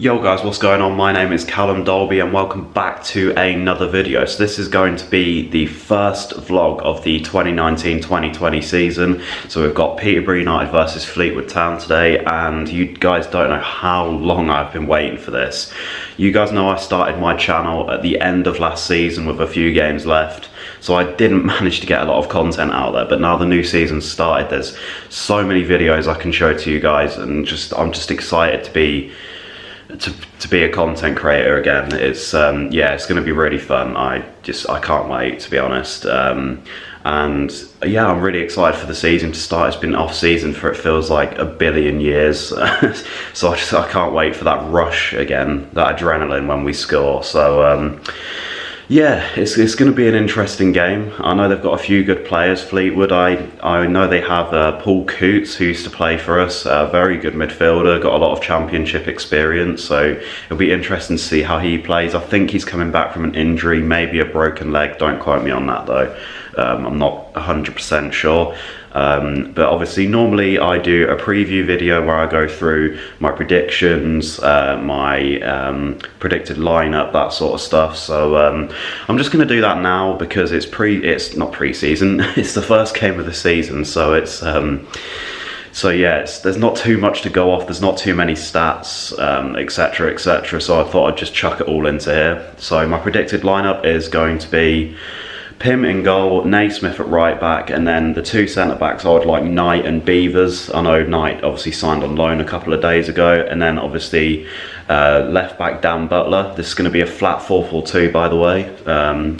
Yo guys, what's going on? My name is Callum and welcome back to another video. So this is going to be the first vlog of the 2019-2020 season. So we've got Peterborough United versus Fleetwood Town today, and you guys don't know how long I've been waiting for this. You guys know I started my channel at the end of last season with a few games left, so I didn't manage to get a lot of content out there, but now the new season started, there's so many videos I can show to you guys, and I'm just excited to be a content creator again. It's yeah, it's going to be really fun. I can't wait, to be honest. And yeah, I'm really excited for the season to start. It's been off season for, it feels like, a billion years. So I can't wait for that rush again, that adrenaline when we score. So yeah, it's going to be an interesting game. I know they've got a few good players, Fleetwood. I know they have Paul Coots, who used to play for us, a very good midfielder, got a lot of championship experience, so it'll be interesting to see how he plays. I think he's coming back from an injury, maybe a broken leg, don't quote me on that though. I'm not 100% sure. But obviously normally I do a preview video where I go through my predictions, my predicted lineup, that sort of stuff. So I'm just going to do that now because it's not pre-season, it's the first game of the season, so it's so yeah, there's not too much to go off, there's not too many stats, etc, etc, so I thought I'd just chuck it all into here. So my predicted lineup is going to be Pim in goal, Naismith at right back, and then the two centre backs I would like Knight and Beavers. I know Knight obviously signed on loan a couple of days ago, and then obviously left back Dan Butler. This is going to be a flat 4-4-2, by the way.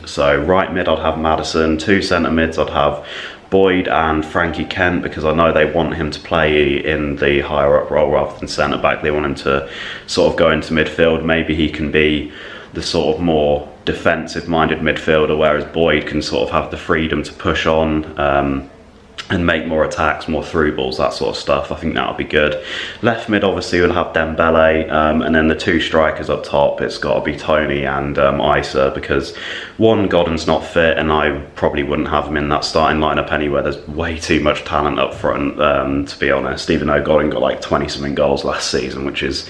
So right mid I'd have Madison, two centre mids I'd have Boyd and Frankie Kent, because I know they want him to play in the higher up role rather than centre back. They want him to sort of go into midfield. Maybe he can be the sort of more defensive minded midfielder, whereas Boyd can sort of have the freedom to push on and make more attacks, more through balls, that sort of stuff. I think that'll be good. Left mid obviously we'll have Dembele, and then the two strikers up top, it's got to be Tony and Isa, because one, Godden's not fit, and I probably wouldn't have him in that starting lineup anywhere. There's way too much talent up front, to be honest, even though Godden got like 20 something goals last season, which is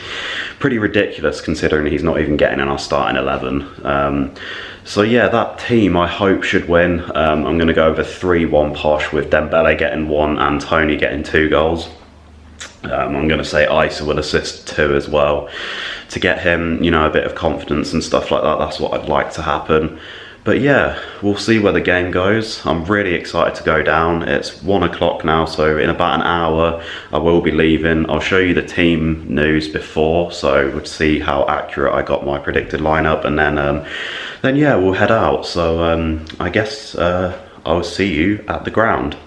pretty ridiculous considering he's not even getting in our starting 11. So yeah, that team I hope should win. I'm going to go over 3-1 posh with Dembele getting 1 and Tony getting 2 goals. I'm going to say Isa will assist 2 as well to get him, you know, a bit of confidence and stuff like that. That's what I'd like to happen. But yeah, we'll see where the game goes. I'm really excited to go down. It's 1 o'clock now, so in about an hour I will be leaving. I'll show you the team news before, so we'll see how accurate I got my predicted lineup, and then yeah, we'll head out. So I guess I'll see you at the ground.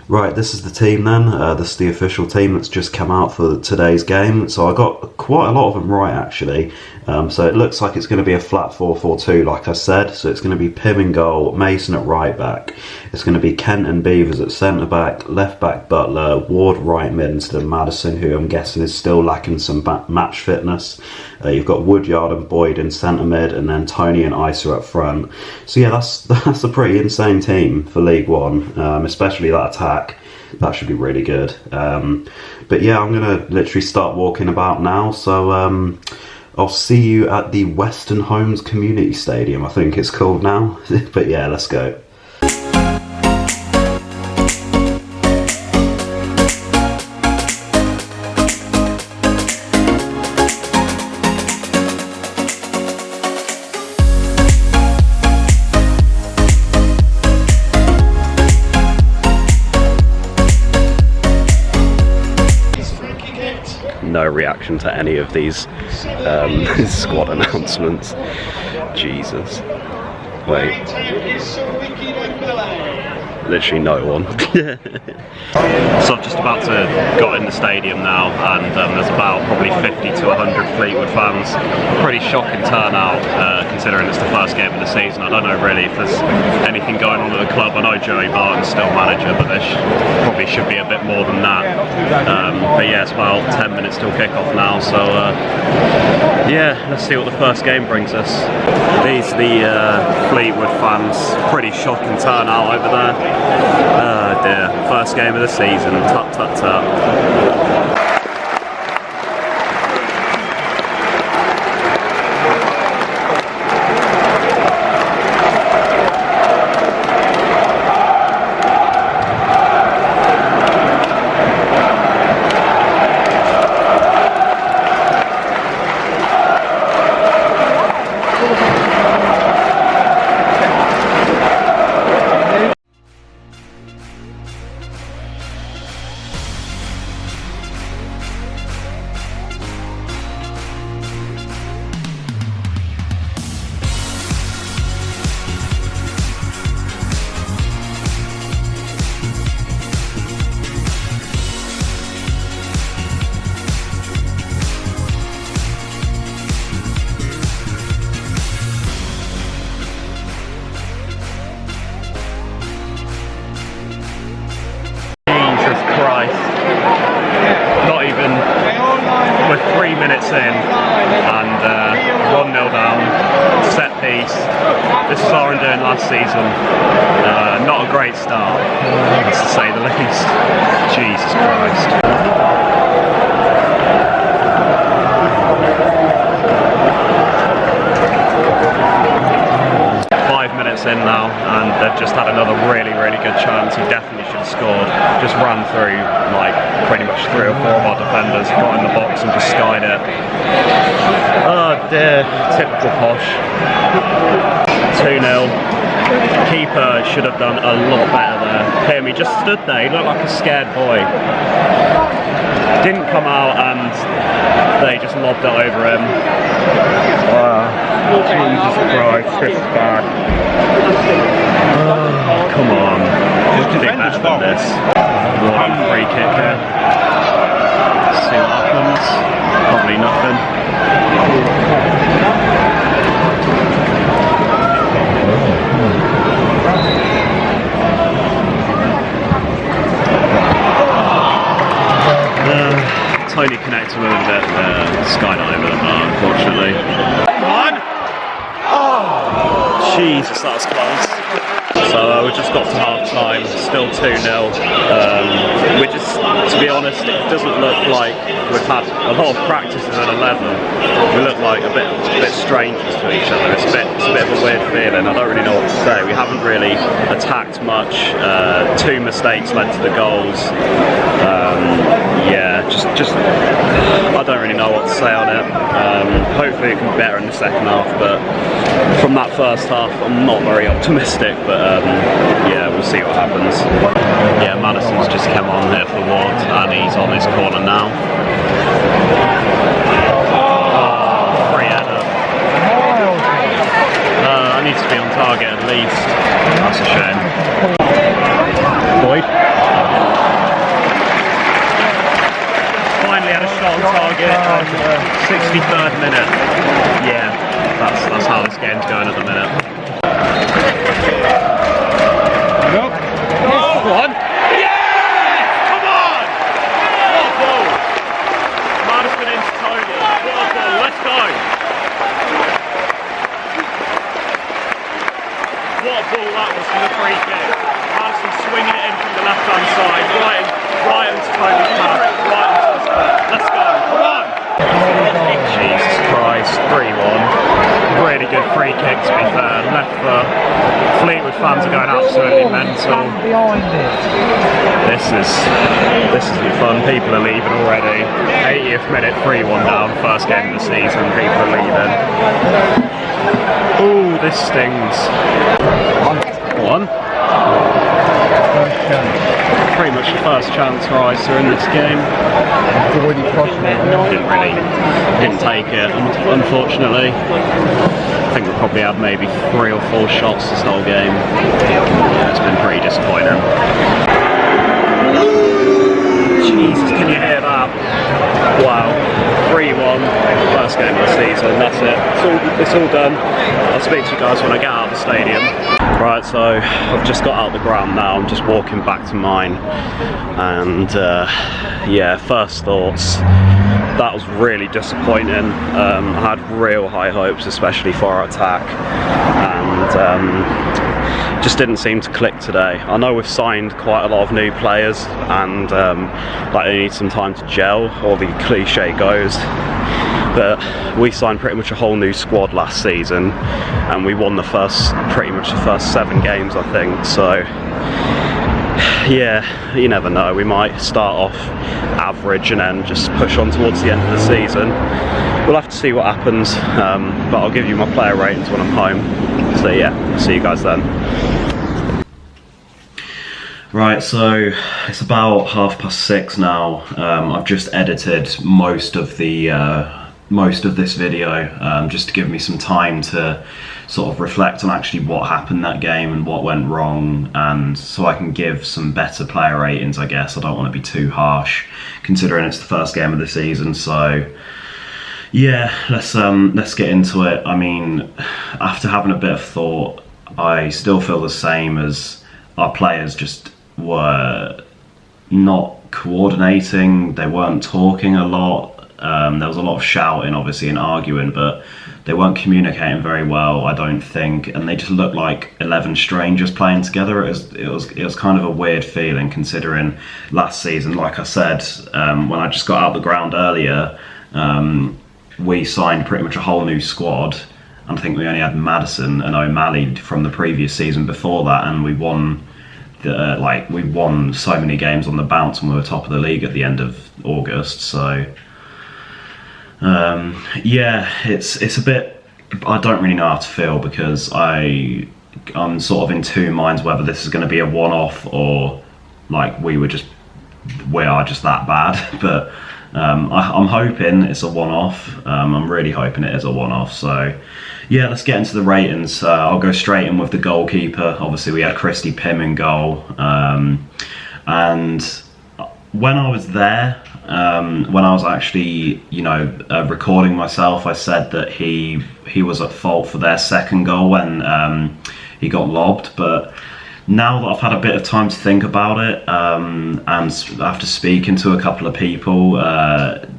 Right, this is the team then. This is the official team that's just come out for today's game. So I got quite a lot of them right, actually. So it looks like it's going to be a flat 4-4-2, like I said. So it's going to be Pim in goal, Mason at right back. It's going to be Kent and Beavers at centre back, left back Butler, Ward right mid instead of Madison, who I'm guessing is still lacking some match fitness. You've got Woodyard and Boyd in centre mid, and then Tony and Isa up front. So yeah, that's a pretty insane team for League One, especially that attack. That should be really good. But yeah, I'm gonna literally start walking about now. So I'll see you at the Western Homes Community Stadium, I think it's called now. But yeah, let's go. No reaction to any of these squad announcements. Jesus. Wait. Literally no one. So I've just about to got in the stadium now, and there's about probably 50 to 100 Fleetwood fans. Pretty shocking turnout, considering it's the first game of the season. I don't know really if there's anything going on at the club. I know Joey Barton's still manager, but there probably should be a bit more than that. But yeah, it's about 10 minutes till kick-off now, so yeah, let's see what the first game brings us. These are the Fleetwood fans. Pretty shocking turnout over there. Oh dear, first game of the season, tut tut tut. 3 minutes in and 1-0 down, set piece. This is our doing last season. Not a great start, to say the least. Jesus Christ. 5 minutes in now, and they've just had another really good chance. He definitely should have scored. Just ran through like pretty much 3 or 4 of our defenders, got in the box and just skied it. Oh dear, typical posh. 2-0. Keeper should have done a lot better there. Him, he just stood there, he looked like a scared boy. Didn't come out and they just lobbed it over him. Jesus Christ, this is bad. Oh, come on. You can do better than this. One free kick here. See what happens. Probably nothing. Totally connected with it, skyline over the bar, unfortunately. Come on! Oh! Jesus, that was close. So we just got to half time, still 2-0. We just, to be honest, it doesn't look like we've had a lot of practice as an 11. We look like a bit strangers to each other. It's a bit of a weird feeling. I don't really know what to say. We haven't really attacked much. 2 mistakes led to the goals. Yeah, just I don't really know what to say on it. Hopefully it can be better in the second half, but from that first half I'm not very optimistic, but yeah, we'll see what happens. Yeah, Madison's just come on here for Ward and he's on his corner now. Oh, free header. I need to be on target at least. That's a shame. Boyd. Finally had a shot on target on the 63rd minute. Yeah, that's how this game's going at the minute. Nope. Go on. Yeah! Come on! What a ball! Madison into Tony. What a ball. Let's go. What a ball that was from the free kick. Madison swinging it in from the left-hand side, right into Tony's path, right into his foot. Let's go. Come on! Jesus Christ, 3-1. Really good free kick, to be fair. Left foot. Fleetwood fans are going absolutely mental. This isn't fun. People are leaving already. 80th minute, 3-1 down. First game of the season. People are leaving. Ooh, this stings. 1. Pretty much the first chance for Isa in this game. Didn't take it, unfortunately. I think we probably had maybe 3 or 4 shots this whole game. Yeah, it's been pretty disappointing. Jesus, can you hear that? Wow, 3-1, first game of the season, that's it. It's all done. I'll speak to you guys when I get out of the stadium. Right, so I've just got out of the ground now, I'm just walking back to mine, and yeah, first thoughts, that was really disappointing. I had real high hopes, especially for our attack, and just didn't seem to click today. I know we've signed quite a lot of new players, and like they need some time to gel, all the cliche goes. But we signed pretty much a whole new squad last season, and we won pretty much the first 7 games, I think. So yeah, you never know. We might start off average and then just push on towards the end of the season. We'll have to see what happens. But I'll give you my player ratings when I'm home. So yeah, see you guys then. Right, so it's about 6:30 now. I've just edited most of this video just to give me some time to sort of reflect on actually what happened that game and what went wrong, and so I can give some better player ratings, I guess. I don't want to be too harsh considering it's the first game of the season. So yeah, let's get into it. I mean, after having a bit of thought, I still feel the same, as our players just were not coordinating, they weren't talking a lot. There was a lot of shouting, obviously, and arguing, but they weren't communicating very well, I don't think, and they just looked like 11 strangers playing together. It was kind of a weird feeling, considering last season, like I said, when I just got out the ground earlier, we signed pretty much a whole new squad. I think we only had Maddison and O'Malley from the previous season before that, and we won so many games on the bounce, and we were top of the league at the end of August. So yeah, it's a bit. I don't really know how to feel, because I'm sort of in two minds whether this is going to be a one-off or like we are just that bad. But I'm hoping it's a one-off. I'm really hoping it is a one-off. So yeah, let's get into the ratings. I'll go straight in with the goalkeeper. Obviously, we had Christy Pym in goal, and when I was there, when I was actually, recording myself, I said that he was at fault for their second goal when he got lobbed. But now that I've had a bit of time to think about it, and after speaking to a couple of people,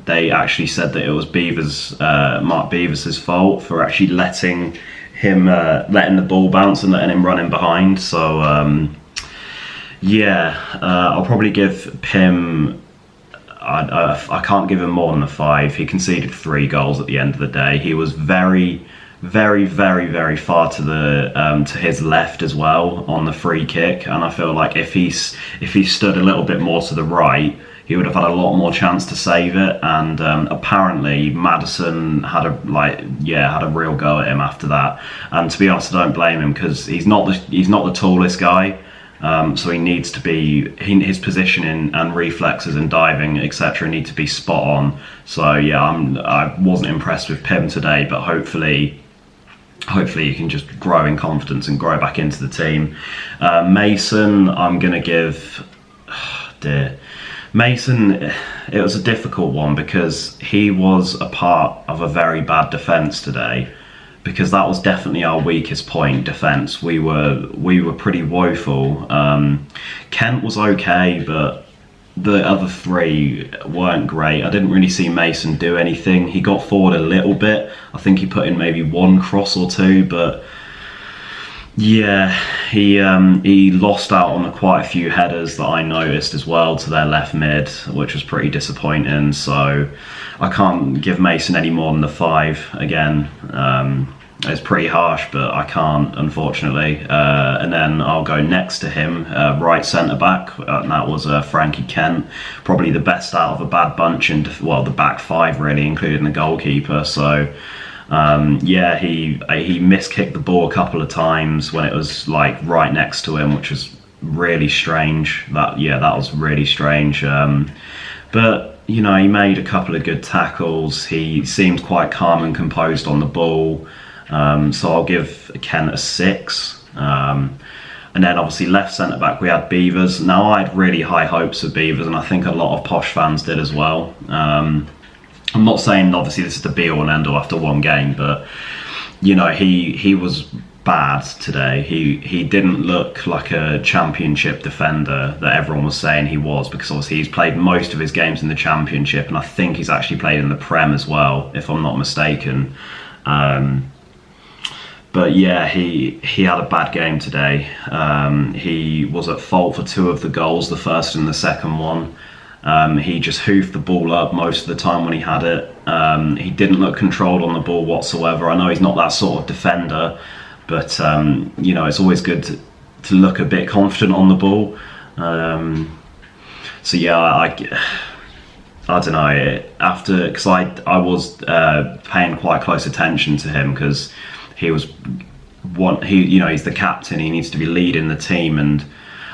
they actually said that it was Mark Beevers' fault for actually letting the ball bounce and letting him run in behind. So I'll probably give Pym. I can't give him more than a 5. He conceded 3 goals at the end of the day. He was very, very, very, very far to his left as well on the free kick, and I feel like if he stood a little bit more to the right, he would have had a lot more chance to save it. And apparently Maddison had a real go at him after that. And to be honest, I don't blame him, because he's not the tallest guy. So he needs to be, his positioning and reflexes and diving, etc., need to be spot on. So yeah, I wasn't impressed with Pym today, but hopefully he can just grow in confidence and grow back into the team. Mason, I'm gonna give, Mason, it was a difficult one, because he was a part of a very bad defence today. Because that was definitely our weakest point, defence. We were pretty woeful. Kent was okay, but the other 3 weren't great. I didn't really see Mason do anything. He got forward a little bit. I think he put in maybe 1 cross or 2, but yeah, he lost out on quite a few headers that I noticed as well to their left mid, which was pretty disappointing. So I can't give Mason any more than the 5 again. It's pretty harsh, but I can't, unfortunately. And then I'll go next to him, right centre back, and that was Frankie Kent, probably the best out of a bad bunch, and the back 5 really, including the goalkeeper. So he miskicked the ball a couple of times when it was like right next to him, which was really strange. That was really strange. But he made a couple of good tackles. He seemed quite calm and composed on the ball. So I'll give Kent a 6. And then obviously left centre back we had Beevers. Now I had really high hopes of Beevers, and I think a lot of Posh fans did as well. I'm not saying obviously this is the be all and end all after one game, but he was bad today. He didn't look like a championship defender that everyone was saying he was, because obviously he's played most of his games in the championship, and I think he's actually played in the Prem as well, if I'm not mistaken. But yeah, he had a bad game today. He was at fault for 2 of the goals, the first and the second one. He just hoofed the ball up most of the time when he had it. He didn't look controlled on the ball whatsoever. I know he's not that sort of defender, but it's always good to look a bit confident on the ball. So yeah, I don't know. Because I was paying quite close attention to him, because he's the captain. He needs to be leading the team, and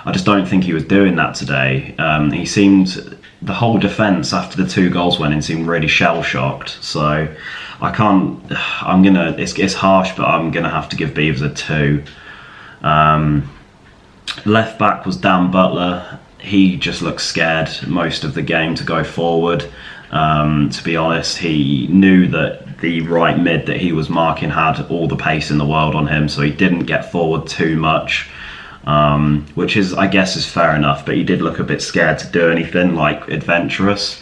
I just don't think he was doing that today. He seemed, the whole defence after the 2 goals went in seemed really shell shocked. So I can't. It's harsh, but I'm gonna have to give Beevers a 2. Left back was Dan Butler. He just looked scared most of the game to go forward. To be honest, he knew that the right mid that he was marking had all the pace in the world on him, so he didn't get forward too much, which I guess is fair enough, but he did look a bit scared to do anything like adventurous.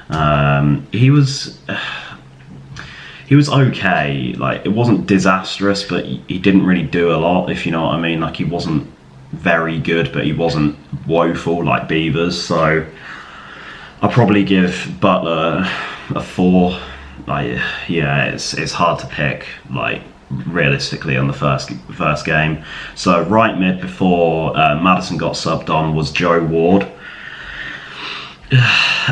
He was okay. Like, it wasn't disastrous, but he didn't really do a lot, if you know what I mean. Like, he wasn't very good, but he wasn't woeful like Beavers. So I'll probably give Butler a 4. Like, yeah, it's hard to pick, like, realistically on the first game. So right mid before Maddison got subbed on was Joe Ward.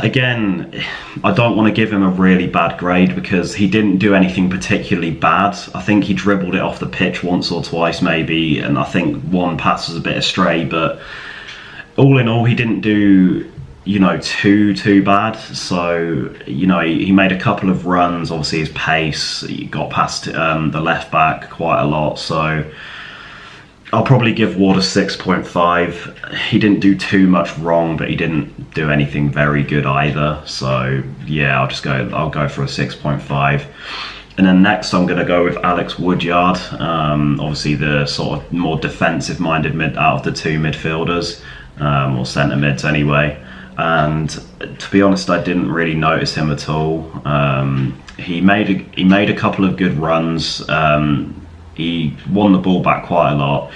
Again, I don't want to give him a really bad grade because he didn't do anything particularly bad. I think he dribbled it off the pitch once or twice maybe, and I think one pass was a bit astray, but all in all he didn't do, you know, too bad. So, you know, he made a couple of runs. Obviously his pace, he got past the left back quite a lot, so I'll probably give Ward a 6.5. He didn't do too much wrong, but he didn't do anything very good either. So yeah, I'll go for a 6.5. And then next I'm going to go with Alex Woodyard, obviously the sort of more defensive minded mid out of the two midfielders, or centre mids anyway. And to be honest, I didn't really notice him at all. He made a couple of good runs. He won the ball back quite a lot.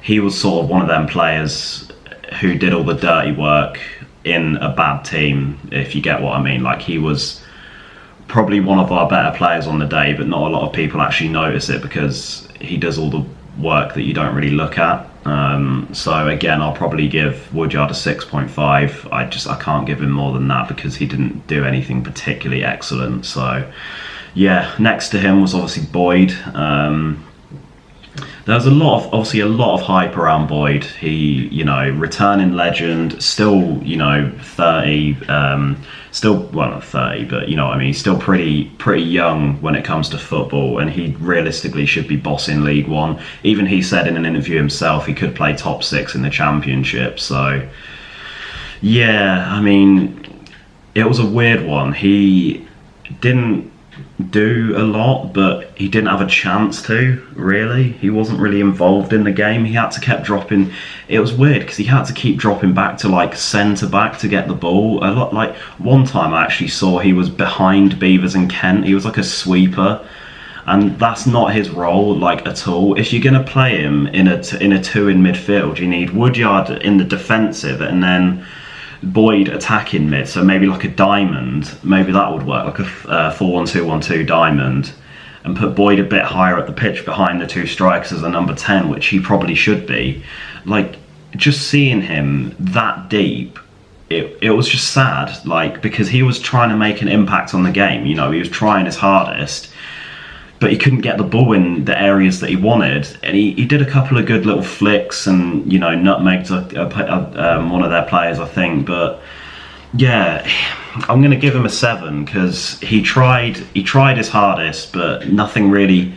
He was sort of one of them players who did all the dirty work in a bad team, if you get what I mean. Like, he was probably one of our better players on the day, but not a lot of people actually notice it because he does all the work that you don't really look at. So again, I'll probably give Woodyard a 6.5. I can't give him more than that because he didn't do anything particularly excellent. So yeah, next to him was obviously Boyd. There was a lot of hype around Boyd. He, you know, returning legend, still, you know, 30, well, not 30, but you know what I mean, still pretty young when it comes to football, and he realistically should be bossing League One. Even he said in an interview himself he could play top 6 in the Championship. So yeah, I mean, it was a weird one. He didn't do a lot, but he didn't have a chance to, really. He wasn't really involved in the game. He had to keep dropping. It was weird because he had to keep dropping back to like centre back to get the ball a lot. Like, one time I actually saw he was behind Beavers and Kent. He was like a sweeper, and that's not his role, like, at all. If you're going to play him in a 2 in midfield, you need Woodyard in the defensive and then Boyd attacking mid, so maybe like a diamond. Maybe that would work, like a 4-1-2-1-2 diamond, and put Boyd a bit higher up the pitch behind the two strikers as a number 10, which he probably should be. Like, just seeing him that deep, it was just sad, like, because he was trying to make an impact on the game. You know, he was trying his hardest, but he couldn't get the ball in the areas that he wanted. And he did a couple of good little flicks and, you know, nutmegged one of their players, I think. But yeah, I'm going to give him a 7 because he tried his hardest, but nothing really.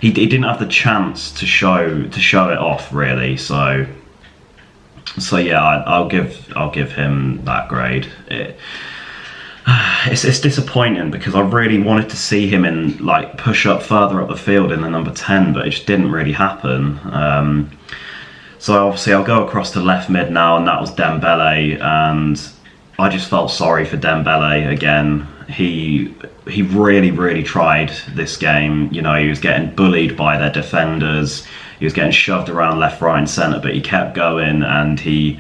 He didn't have the chance to show it off, really. So yeah, I'll give him that grade. It's disappointing because I really wanted to see him in, like, push up further up the field in the number 10, but it just didn't really happen. So obviously I'll go across to left mid now, and that was Dembele, and I just felt sorry for Dembele again. He really tried this game. You know, he was getting bullied by their defenders. He was getting shoved around left, right and centre, but he kept going, and he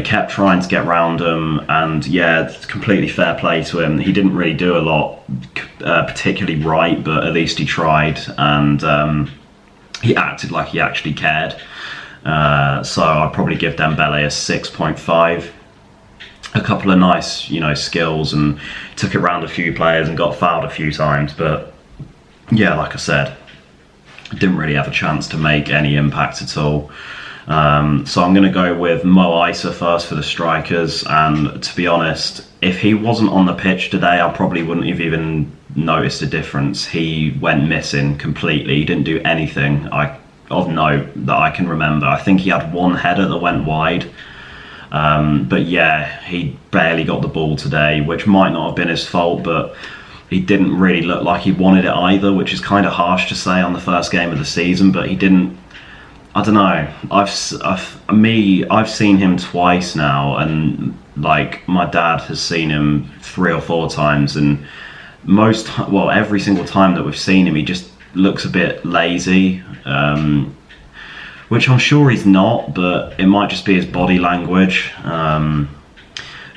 kept trying to get round them, and yeah, it's completely fair play to him. He didn't really do a lot particularly right, but at least he tried, and he acted like he actually cared. So I'd probably give Dembele a 6.5. A couple of nice, you know, skills, and took it round a few players and got fouled a few times, but yeah, like I said, didn't really have a chance to make any impact at all. So I'm going to go with Mo Isa first for the strikers, and to be honest, if he wasn't on the pitch today, I probably wouldn't have even noticed a difference. He went missing completely. He didn't do anything of note that I can remember. I think he had one header that went wide, but yeah, he barely got the ball today, which might not have been his fault, but he didn't really look like he wanted it either, which is kind of harsh to say on the first game of the season, but he didn't. I don't know. I've seen him twice now, and like my dad has seen him 3 or 4 times, and every single time that we've seen him, he just looks a bit lazy, which I'm sure he's not, but it might just be his body language.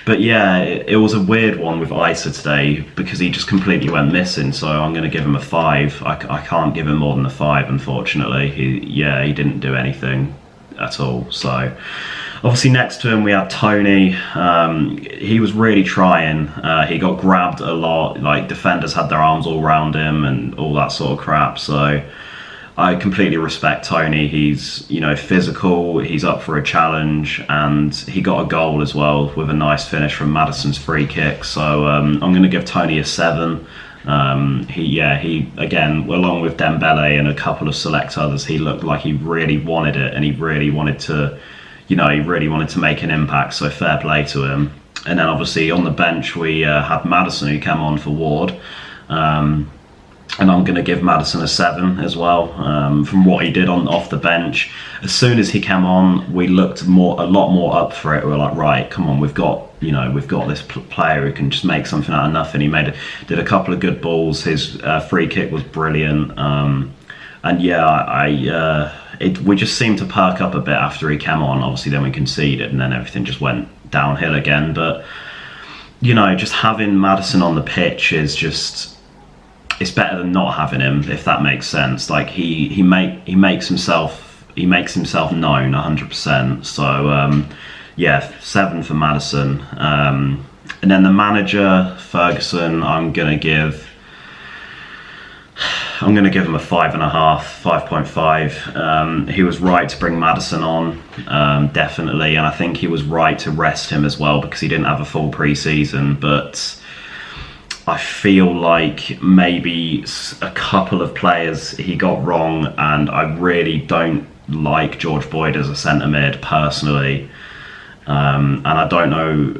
But yeah, it was a weird one with Isa today because he just completely went missing. So I'm going to give him a 5. I can't give him more than a 5, unfortunately. He didn't do anything at all. So obviously next to him we had Tony. He was really trying. He got grabbed a lot. Like defenders had their arms all around him and all that sort of crap. So I completely respect Tony. He's, physical, he's up for a challenge, and he got a goal as well with a nice finish from Maddison's free kick. So I'm going to give Tony a 7. He again, along with Dembele and a couple of select others, he looked like he really wanted it, and he really wanted to, make an impact. So fair play to him. And then obviously on the bench we had Maddison, who came on for Ward. And I'm going to give Maddison a 7 as well, from what he did off the bench. As soon as he came on, we looked a lot more up for it. We were like, right, come on, we've got this player who can just make something out of nothing. He did a couple of good balls. His free kick was brilliant, and yeah, we just seemed to perk up a bit after he came on. Obviously, then we conceded, and then everything just went downhill again. But just having Maddison on the pitch is just. It's better than not having him, if that makes sense. Like he makes himself known 100%. So yeah, 7 for Maddison. And then the manager Ferguson, I'm gonna give him a 5.5, 5.5. He was right to bring Maddison on, definitely, and I think he was right to rest him as well because he didn't have a full pre-season, but. I feel like maybe a couple of players he got wrong, and I really don't like George Boyd as a centre mid personally. And I don't know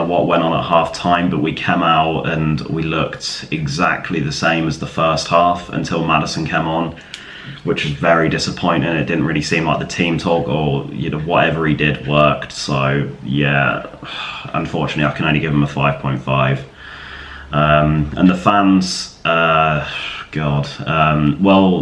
what went on at half time, but we came out and we looked exactly the same as the first half until Maddison came on, which was very disappointing. It didn't really seem like the team talk or whatever he did worked. So yeah, unfortunately I can only give him a 5.5. And the fans, well,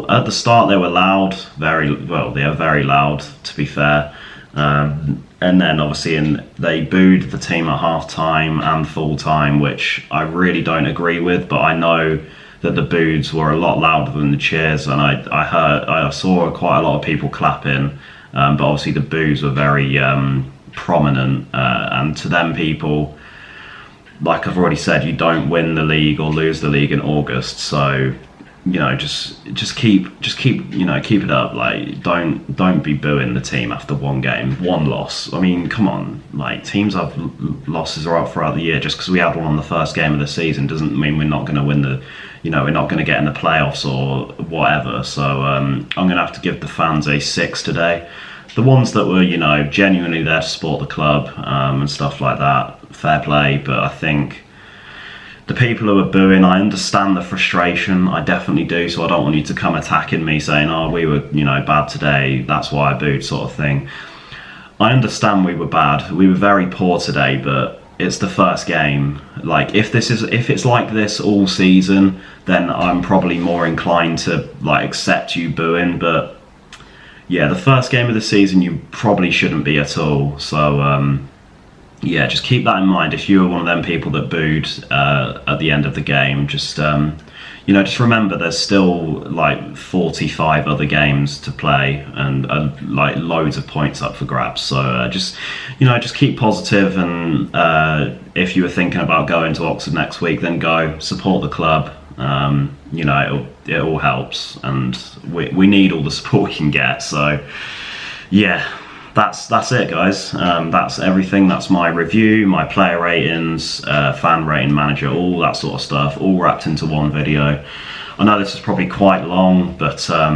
at the start they were loud, they were very loud, to be fair. And then obviously they booed the team at half time and full time, which I really don't agree with, but I know that the boos were a lot louder than the cheers, and I saw quite a lot of people clapping, but obviously the boos were very prominent, and to them people, like I've already said, you don't win the league or lose the league in August. So, just keep it up. Like, don't be booing the team after one game, one loss. I mean, come on. Like, teams have losses are up throughout the year. Just because we had one on the first game of the season doesn't mean we're not going to win we're not going to get in the playoffs or whatever. So I'm going to have to give the fans a 6 today. The ones that were, genuinely there to support the club and stuff like that, fair play. But I think the people who are booing, I understand the frustration. I definitely do. So I don't want you to come attacking me saying, "Oh, we were, bad today. That's why I booed," sort of thing. I understand we were bad. We were very poor today, but it's the first game. Like, if it's like this all season, then I'm probably more inclined to accept you booing. But yeah, the first game of the season, you probably shouldn't be at all. So, yeah, just keep that in mind. If you were one of them people that booed at the end of the game, just remember there's still 45 other games to play and loads of points up for grabs. So just keep positive. And if you were thinking about going to Oxford next week, then go support the club. It all helps, and we need all the support we can get. So yeah, that's it, guys. That's everything. That's my review, my player ratings, fan rating, manager, all that sort of stuff, all wrapped into one video. I know this is probably quite long, but I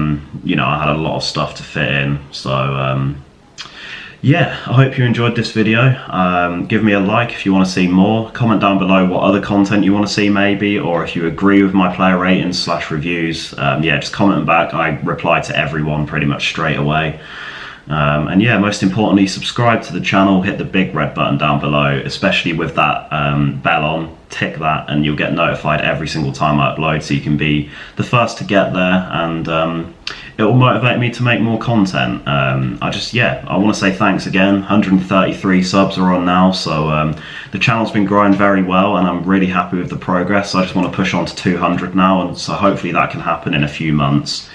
had a lot of stuff to fit in. So yeah, I hope you enjoyed this video. Give me a like if you want to see more. Comment down below what other content you want to see maybe, or if you agree with my player ratings / reviews. Yeah, just comment them back. I reply to everyone pretty much straight away. And yeah, most importantly, subscribe to the channel, hit the big red button down below, especially with that bell on. Tick that and you'll get notified every single time I upload, so you can be the first to get there, and it will motivate me to make more content. I want to say thanks again. 133 subs are on now, so the channel's been growing very well and I'm really happy with the progress. I just want to push on to 200 now, and so hopefully that can happen in a few months.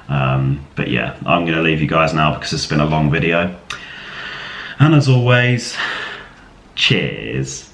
But yeah, I'm going to leave you guys now because it's been a long video, and as always, cheers.